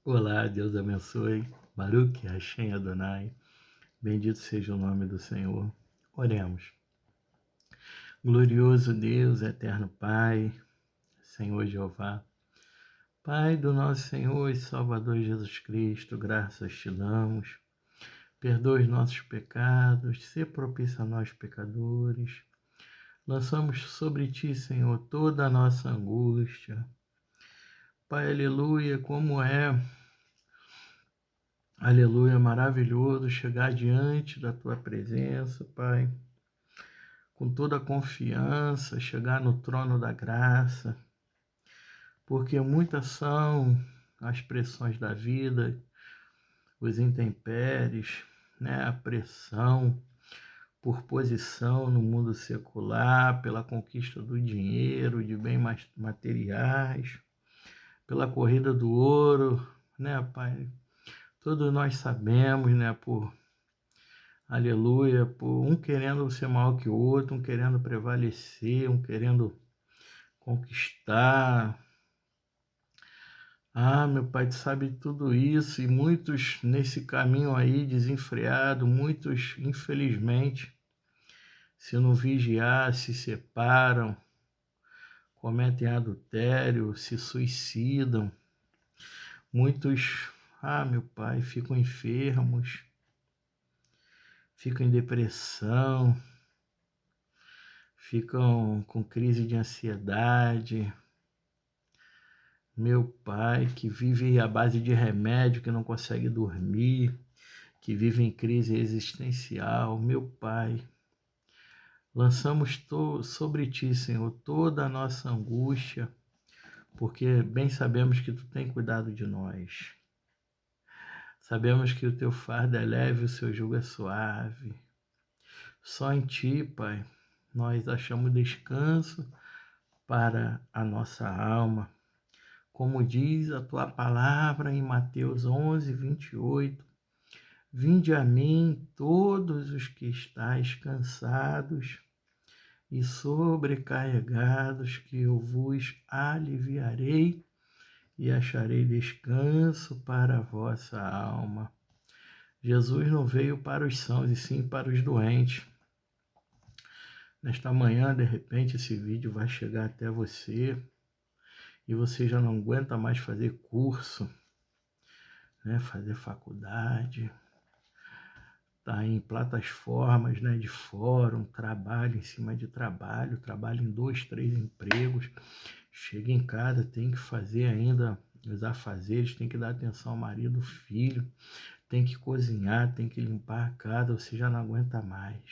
Olá, Deus abençoe. Baruch Hashem Adonai. Bendito seja o nome do Senhor. Oremos. Glorioso Deus, eterno Pai, Senhor Jeová, Pai do nosso Senhor e Salvador Jesus Cristo, graças te damos. Perdoa os nossos pecados, sê propício a nós, pecadores. Lançamos sobre ti, Senhor, toda a nossa angústia. Pai, aleluia, aleluia, maravilhoso chegar diante da tua presença, Pai, com toda a confiança, chegar no trono da graça, porque muitas são as pressões da vida, os intempéries, né, a pressão por posição no mundo secular, pela conquista do dinheiro, de bens materiais, pela corrida do ouro, né, Pai? Todos nós sabemos, né, aleluia, por um querendo ser maior que o outro, um querendo prevalecer, um querendo conquistar. Meu Pai, tu sabe tudo isso, e muitos nesse caminho aí desenfreado, muitos, infelizmente, se não vigiar, se separam, cometem adultério, se suicidam. Muitos, meu Pai, ficam enfermos, ficam em depressão, ficam com crise de ansiedade. Meu Pai, que vive à base de remédio, que não consegue dormir, que vive em crise existencial. Meu Pai, lançamos sobre Ti, Senhor, toda a nossa angústia, porque bem sabemos que Tu tem cuidado de nós. Sabemos que o Teu fardo é leve, o Seu jugo é suave. Só em Ti, Pai, nós achamos descanso para a nossa alma. Como diz a Tua palavra em Mateus 11, 28, vinde a mim todos os que estáis cansados e sobrecarregados, que eu vos aliviarei e acharei descanso para a vossa alma. Jesus não veio para os sãos, e sim para os doentes. Nesta manhã, de repente, esse vídeo vai chegar até você e você já não aguenta mais fazer curso, né, fazer faculdade, tá em plataformas, né, de fórum, trabalho em cima de trabalho em 2, 3 empregos, chega em casa, tem que fazer ainda os afazeres, tem que dar atenção ao marido, filho, tem que cozinhar, tem que limpar a casa, você já não aguenta mais.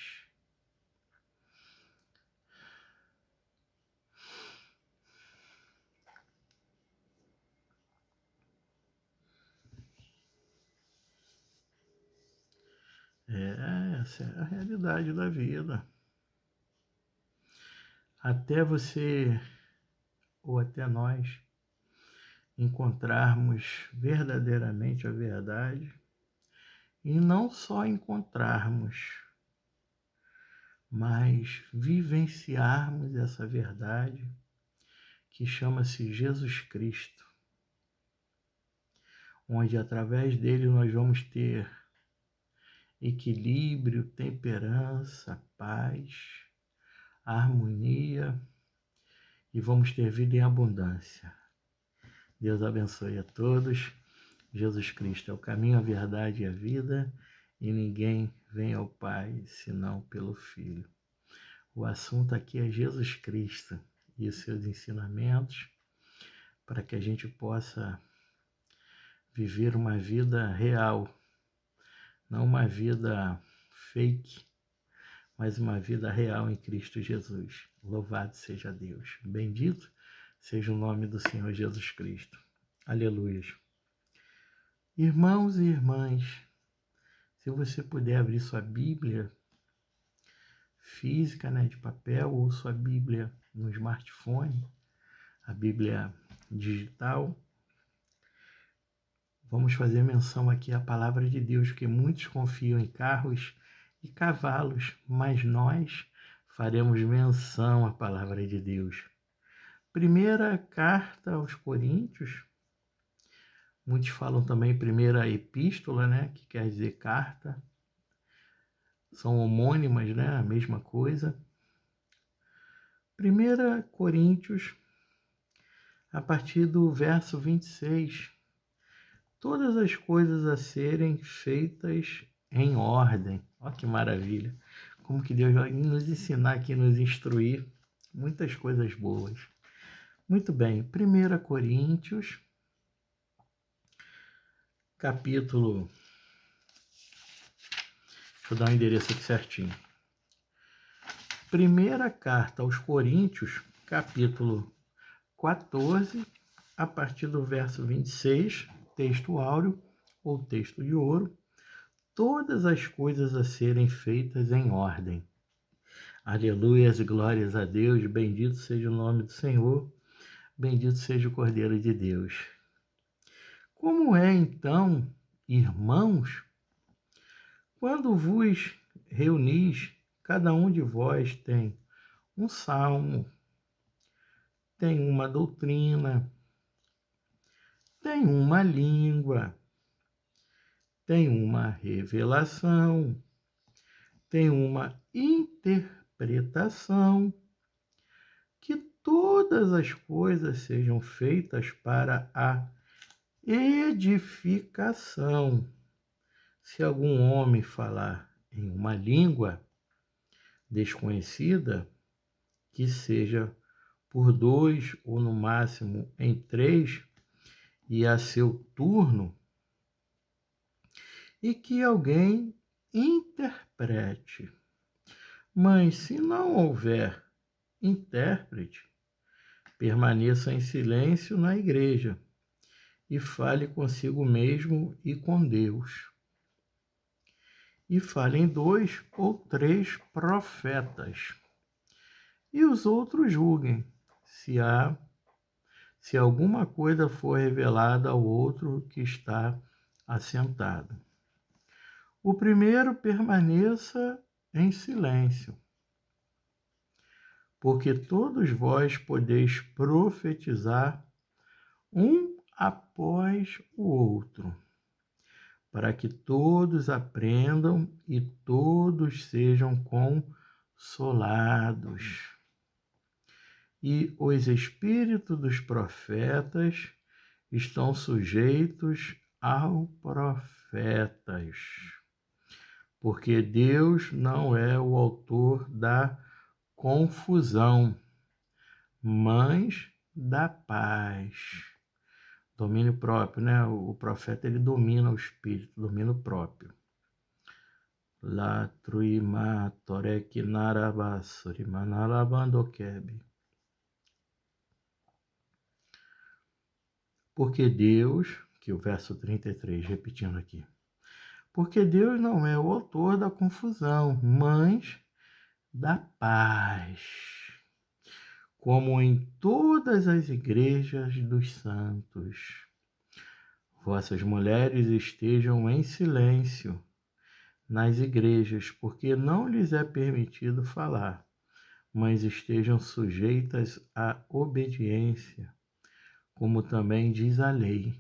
Essa é a realidade da vida. Até você, ou até nós, encontrarmos verdadeiramente a verdade, e não só encontrarmos, mas vivenciarmos essa verdade que chama-se Jesus Cristo, onde através dele nós vamos ter equilíbrio, temperança, paz, harmonia, e vamos ter vida em abundância. Deus abençoe a todos. Jesus Cristo é o caminho, a verdade e a vida, e ninguém vem ao Pai senão pelo Filho. O assunto aqui é Jesus Cristo e os seus ensinamentos, para que a gente possa viver uma vida real, não uma vida fake, mas uma vida real em Cristo Jesus. Louvado seja Deus. Bendito seja o nome do Senhor Jesus Cristo. Aleluia. Irmãos e irmãs, se você puder abrir sua Bíblia física, né, de papel, ou sua Bíblia no smartphone, a Bíblia digital, vamos fazer menção aqui à palavra de Deus, que muitos confiam em carros e cavalos, mas nós faremos menção à palavra de Deus. Primeira carta aos Coríntios, Muitos falam também primeira epístola, né, que quer dizer carta. São homônimas, né, a mesma coisa. 1 Coríntios, a partir do verso 26. Todas as coisas a serem feitas em ordem. Olha que maravilha. Como que Deus vai nos ensinar aqui, nos instruir muitas coisas boas. Muito bem, 1 Coríntios, capítulo... Deixa eu dar o endereço aqui certinho. Primeira carta aos Coríntios, capítulo 14, a partir do verso 26, texto áureo ou texto de ouro. Todas as coisas a serem feitas em ordem. Aleluias e glórias a Deus, bendito seja o nome do Senhor, bendito seja o Cordeiro de Deus. Como é então, irmãos, quando vos reunis, cada um de vós tem um salmo, tem uma doutrina, tem uma língua, tem uma revelação, tem uma interpretação, que todas as coisas sejam feitas para a edificação. Se algum homem falar em uma língua desconhecida, que seja por 2 ou no máximo em 3, e a seu turno, e que alguém interprete. Mas se não houver intérprete, permaneça em silêncio na igreja e fale consigo mesmo e com Deus. E falem 2 ou 3 profetas, e os outros julguem, se alguma coisa for revelada ao outro que está assentado. O primeiro permaneça em silêncio, porque todos vós podeis profetizar um após o outro, para que todos aprendam e todos sejam consolados. E os espíritos dos profetas estão sujeitos aos profetas, porque Deus não é o autor da confusão, mas da paz. Domínio próprio, né? O profeta, ele domina o espírito, domínio próprio. Latruima torek narabasuri manalabandokebe. Porque Deus, que o verso 33, repetindo aqui, porque Deus não é o autor da confusão, mas da paz, como em todas as igrejas dos santos. Vossas mulheres estejam em silêncio nas igrejas, porque não lhes é permitido falar, mas estejam sujeitas à obediência, como também diz a lei.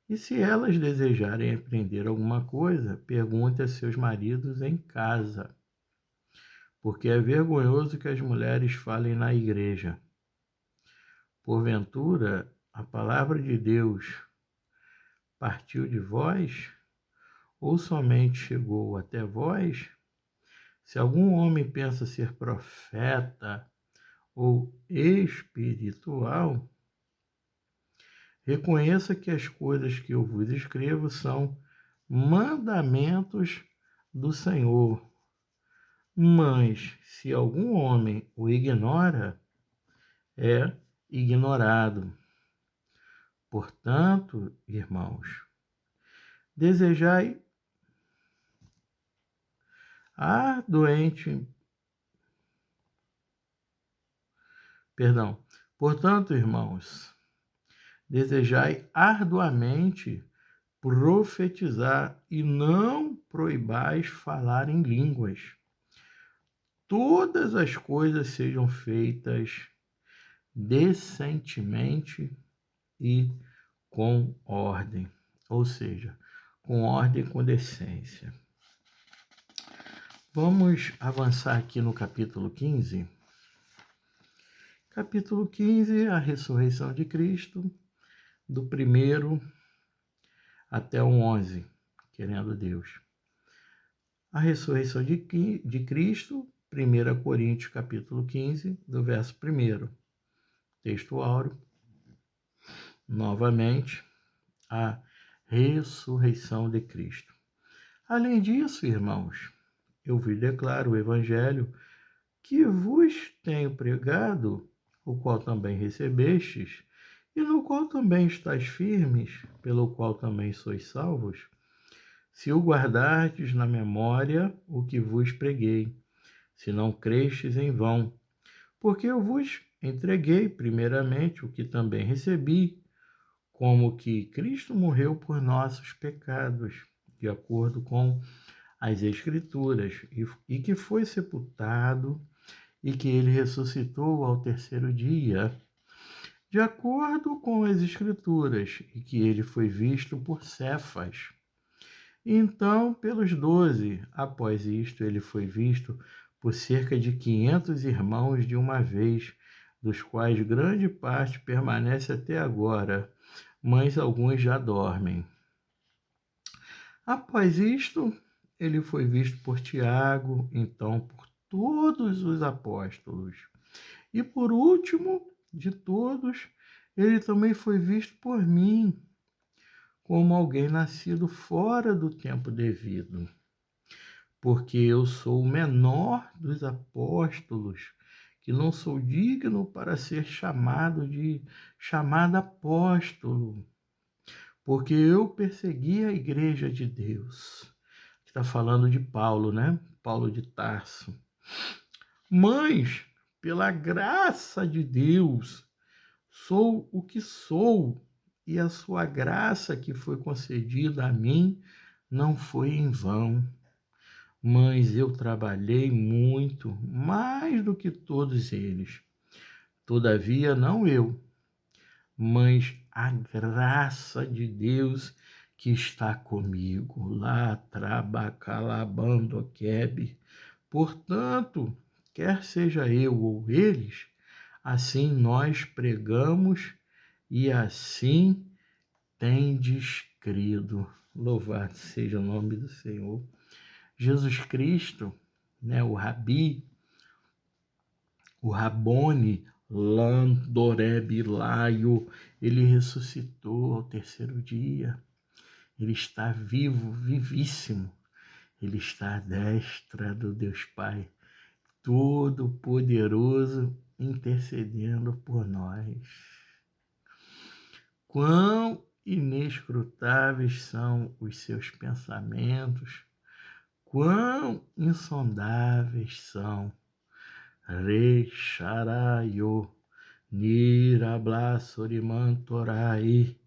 E se elas desejarem aprender alguma coisa, pergunte a seus maridos em casa, porque é vergonhoso que as mulheres falem na igreja. Porventura, a palavra de Deus partiu de vós, ou somente chegou até vós? Se algum homem pensa ser profeta ou espiritual, reconheça que as coisas que eu vos escrevo são mandamentos do Senhor. Mas, se algum homem o ignora, é ignorado. Portanto, irmãos, desejai Portanto, irmãos, desejai arduamente profetizar e não proibais falar em línguas. Todas as coisas sejam feitas decentemente e com ordem, ou seja, com ordem e com decência. Vamos avançar aqui no capítulo 15. Capítulo 15, a ressurreição de Cristo, do 1º até o 11, querendo Deus. A ressurreição de Cristo, 1 Coríntios capítulo 15, do verso 1º. Texto áureo. Novamente, a ressurreição de Cristo. Além disso, irmãos, eu vos declaro o evangelho que vos tenho pregado, o qual também recebestes, e no qual também estáis firmes, pelo qual também sois salvos, se o guardardes na memória o que vos preguei, se não crestes em vão, porque eu vos entreguei primeiramente o que também recebi, como que Cristo morreu por nossos pecados, de acordo com as Escrituras, e que foi sepultado, e que ele ressuscitou ao 3º dia, de acordo com as Escrituras, e que ele foi visto por Cefas. Então, pelos 12, após isto, ele foi visto por cerca de 500 irmãos de uma vez, dos quais grande parte permanece até agora, mas alguns já dormem. Após isto, ele foi visto por Tiago, então por todos os apóstolos. E por último de todos, ele também foi visto por mim, como alguém nascido fora do tempo devido. Porque eu sou o menor dos apóstolos, que não sou digno para ser chamado apóstolo, porque eu persegui a igreja de Deus. Está falando de Paulo, né? Paulo de Tarso. Mas, pela graça de Deus, sou o que sou, e a sua graça que foi concedida a mim não foi em vão. Mas eu trabalhei muito, mais do que todos eles. Todavia, não eu, mas a graça de Deus que está comigo. Lá, trabacalabando quebe. Portanto, quer seja eu ou eles, assim nós pregamos e assim tendes crido. Louvado seja o nome do Senhor. Jesus Cristo, né, o Rabi, o Rabone, Landorebilaio, ele ressuscitou ao 3º dia. Ele está vivo, vivíssimo. Ele está à destra do Deus Pai, Todo-Poderoso, intercedendo por nós. Quão inescrutáveis são os seus pensamentos, quão insondáveis são. Recharayo, Nirablasorimantorai,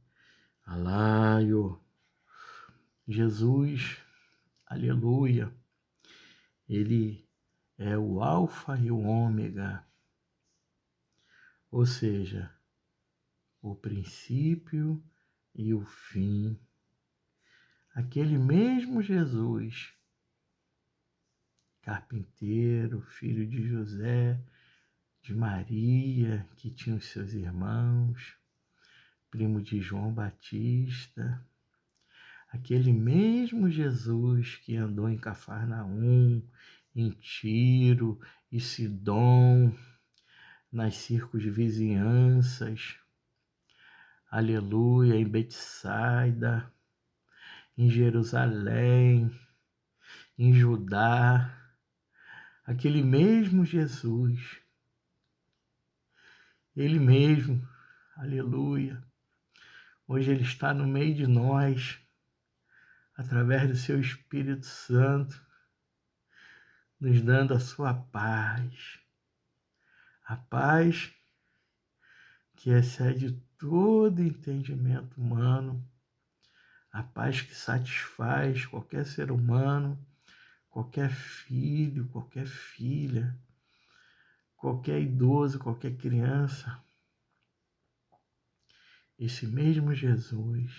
Alaio. Jesus, aleluia, ele é o alfa e o ômega, ou seja, o princípio e o fim. Aquele mesmo Jesus, carpinteiro, filho de José, de Maria, que tinha os seus irmãos, primo de João Batista, aquele mesmo Jesus que andou em Cafarnaum, em Tiro e Sidom, nas circunvizinhanças, aleluia, em Betsaida, em Jerusalém, em Judá, aquele mesmo Jesus, ele mesmo, aleluia, hoje ele está no meio de nós, através do seu Espírito Santo, nos dando a sua paz. A paz que excede todo entendimento humano, a paz que satisfaz qualquer ser humano, qualquer filho, qualquer filha, qualquer idoso, qualquer criança. esse mesmo Jesus,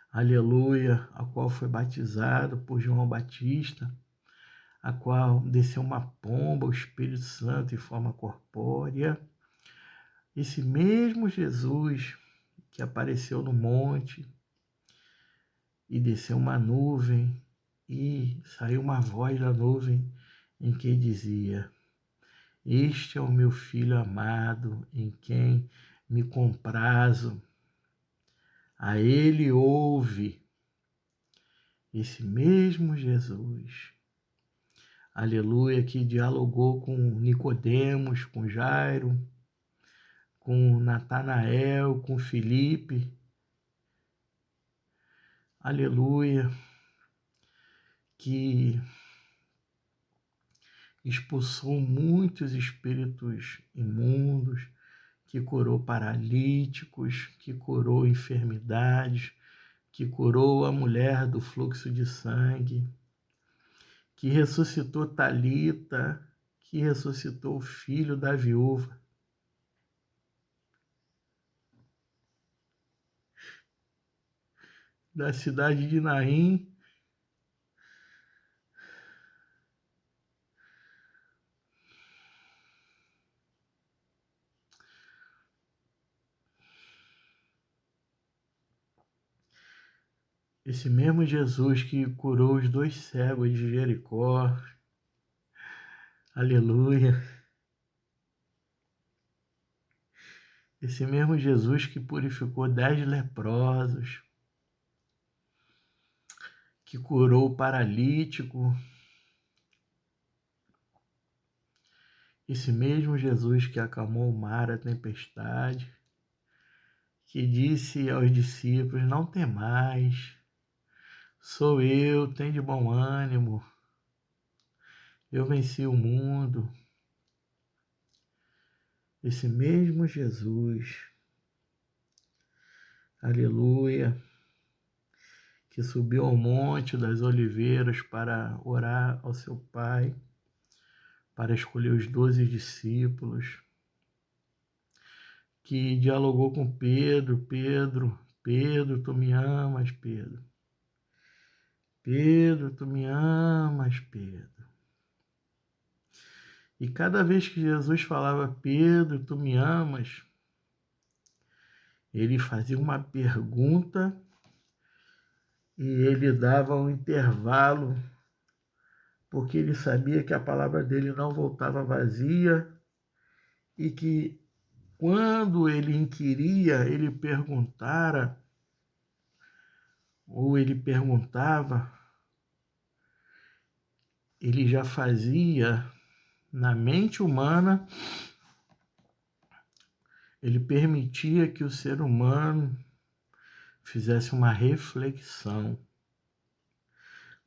aleluia, a qual foi batizado por João Batista, a qual desceu uma pomba, o Espírito Santo em forma corpórea, esse mesmo Jesus que apareceu no monte e desceu uma nuvem e saiu uma voz da nuvem em que dizia: este é o meu filho amado, em quem me comprazo. A ele ouve. Esse mesmo Jesus, aleluia, que dialogou com Nicodemos, com Jairo, com Natanael, com Filipe, aleluia, que expulsou muitos espíritos imundos, que curou paralíticos, que curou enfermidades, que curou a mulher do fluxo de sangue, que ressuscitou Talita, que ressuscitou o filho da viúva. Da cidade de Naim, esse mesmo Jesus que curou os 2 cegos de Jericó, aleluia. Esse mesmo Jesus que purificou 10 leprosos, que curou o paralítico. Esse mesmo Jesus que acalmou o mar, a tempestade, que disse aos discípulos: não temais, sou eu, tem de bom ânimo, eu venci o mundo. Esse mesmo Jesus, aleluia, que subiu ao Monte das Oliveiras para orar ao seu Pai, para escolher os 12 discípulos, que dialogou com Pedro: Pedro, tu me amas, Pedro. Pedro, tu me amas, Pedro. E cada vez que Jesus falava: Pedro, tu me amas, ele fazia uma pergunta e ele dava um intervalo, porque ele sabia que a palavra dele não voltava vazia e que quando ele inquiria, ele perguntara, ou ele perguntava, ele já fazia na mente humana, ele permitia que o ser humano fizesse uma reflexão.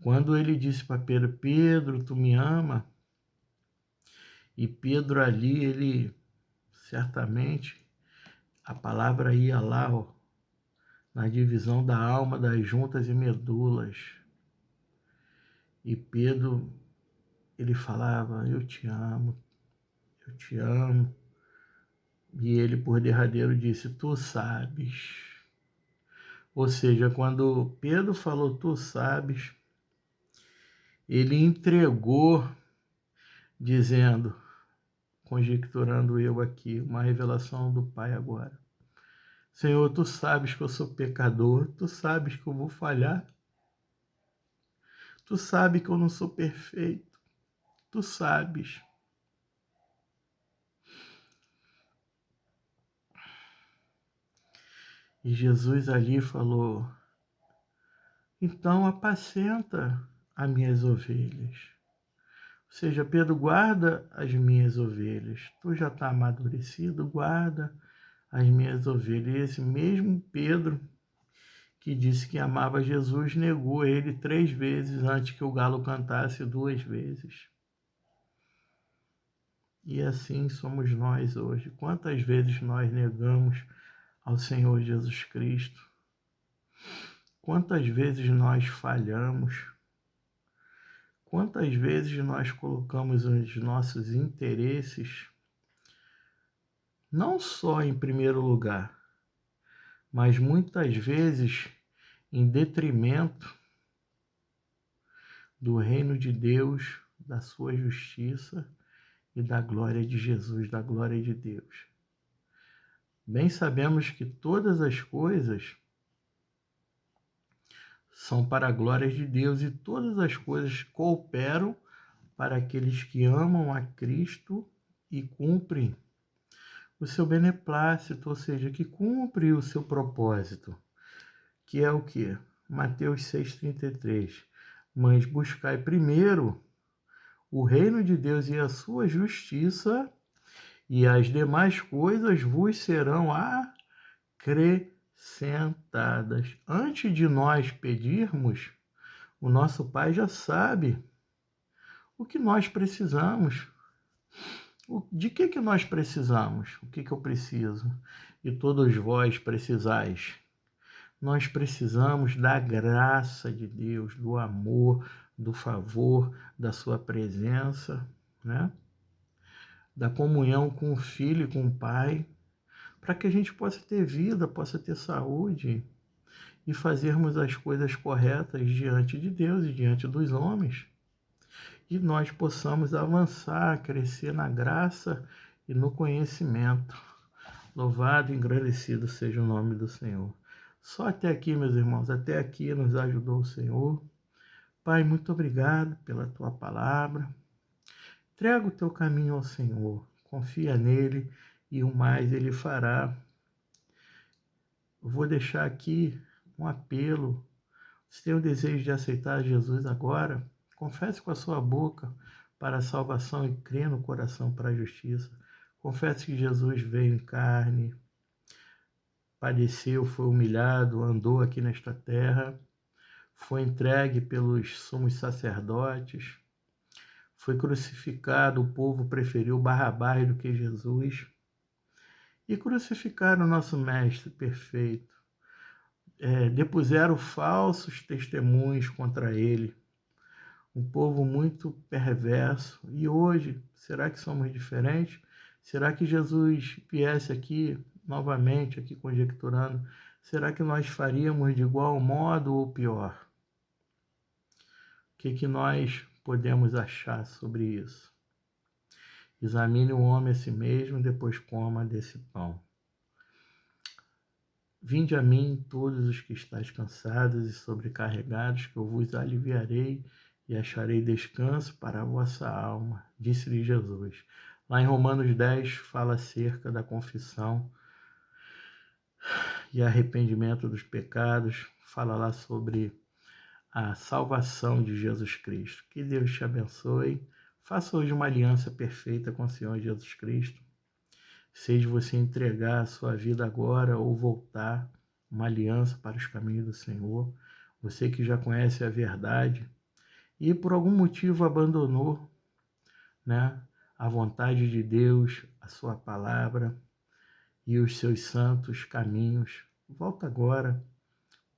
Quando ele disse para Pedro: Pedro, tu me ama? E Pedro ali, ele certamente, a palavra ia lá, ó, na divisão da alma, das juntas e medulas. E Pedro, ele falava: eu te amo, eu te amo. E ele, por derradeiro, disse: tu sabes. Ou seja, quando Pedro falou tu sabes, ele entregou, dizendo, conjecturando eu aqui, uma revelação do Pai agora: Senhor, tu sabes que eu sou pecador, tu sabes que eu vou falhar, tu sabes que eu não sou perfeito, tu sabes. E Jesus ali falou: então apacenta as minhas ovelhas. Ou seja, Pedro, guarda as minhas ovelhas. Tu já está amadurecido, guarda as minhas ovelhas. E esse mesmo Pedro que disse que amava Jesus negou ele 3 vezes antes que o galo cantasse 2 vezes. E assim somos nós hoje. Quantas vezes nós negamos ao Senhor Jesus Cristo? Quantas vezes nós falhamos? Quantas vezes nós colocamos os nossos interesses não só em primeiro lugar, mas muitas vezes em detrimento do reino de Deus, da sua justiça e da glória de Jesus, da glória de Deus. Bem sabemos que todas as coisas são para a glória de Deus e todas as coisas cooperam para aqueles que amam a Cristo e cumprem o seu beneplácito, ou seja, que cumpre o seu propósito, que é o quê? Mateus 6,33. Mas buscai primeiro o reino de Deus e a sua justiça, e as demais coisas vos serão acrescentadas. Antes de nós pedirmos, o nosso Pai já sabe o que nós precisamos. De que nós precisamos? O que eu preciso? E todos vós precisais. Nós precisamos da graça de Deus, do amor, do favor, da sua presença, né? Da comunhão com o Filho e com o Pai, para que a gente possa ter vida, possa ter saúde e fazermos as coisas corretas diante de Deus e diante dos homens. E nós possamos avançar, crescer na graça e no conhecimento. Louvado e engrandecido seja o nome do Senhor. Só até aqui, meus irmãos, até aqui nos ajudou o Senhor. Pai, muito obrigado pela tua palavra. Entrega o teu caminho ao Senhor, confia nele e o mais ele fará. Eu vou deixar aqui um apelo. Se tem o desejo de aceitar Jesus agora, confesse com a sua boca para a salvação e crê no coração para a justiça. Confesse que Jesus veio em carne, padeceu, foi humilhado, andou aqui nesta terra, foi entregue pelos sumos sacerdotes, foi crucificado, o povo preferiu Barrabás do que Jesus, e crucificaram o nosso Mestre perfeito. Depuseram falsos testemunhos contra ele, um povo muito perverso. E hoje, será que somos diferentes? Será que Jesus viesse aqui, novamente, aqui conjecturando, será que nós faríamos de igual modo ou pior? O que nós podemos achar sobre isso? Examine o homem a si mesmo e depois coma desse pão. Vinde a mim todos os que estáis cansados e sobrecarregados, que eu vos aliviarei e acharei descanso para a vossa alma, disse-lhe Jesus. Lá em Romanos 10 fala acerca da confissão e arrependimento dos pecados, fala lá sobre a salvação de Jesus Cristo. Que Deus te abençoe. Faça hoje uma aliança perfeita com o Senhor Jesus Cristo. Seja você entregar a sua vida agora ou voltar, uma aliança para os caminhos do Senhor. Você que já conhece a verdade e por algum motivo abandonou, né, a vontade de Deus, a sua palavra e os seus santos caminhos. Volta agora.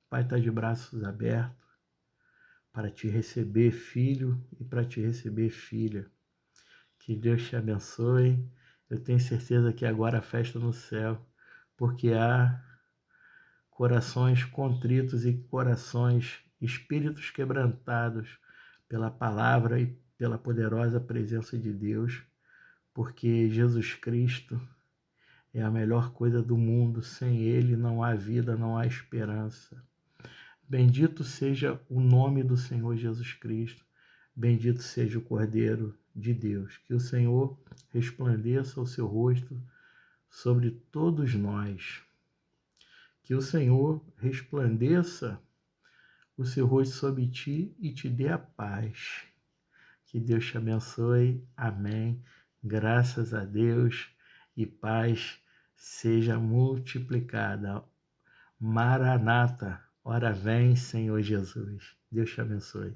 O Pai está de braços abertos para te receber, filho, e para te receber, filha. Que Deus te abençoe. Eu tenho certeza que agora a festa no céu, porque há corações contritos e corações, espíritos quebrantados pela palavra e pela poderosa presença de Deus, porque Jesus Cristo é a melhor coisa do mundo. Sem Ele não há vida, não há esperança. Bendito seja o nome do Senhor Jesus Cristo. Bendito seja o Cordeiro de Deus. Que o Senhor resplandeça o seu rosto sobre todos nós. Que o Senhor resplandeça o seu rosto sobre ti e te dê a paz. Que Deus te abençoe. Amém. Graças a Deus e paz seja multiplicada. Maranata. Ora vem, Senhor Jesus. Deus te abençoe.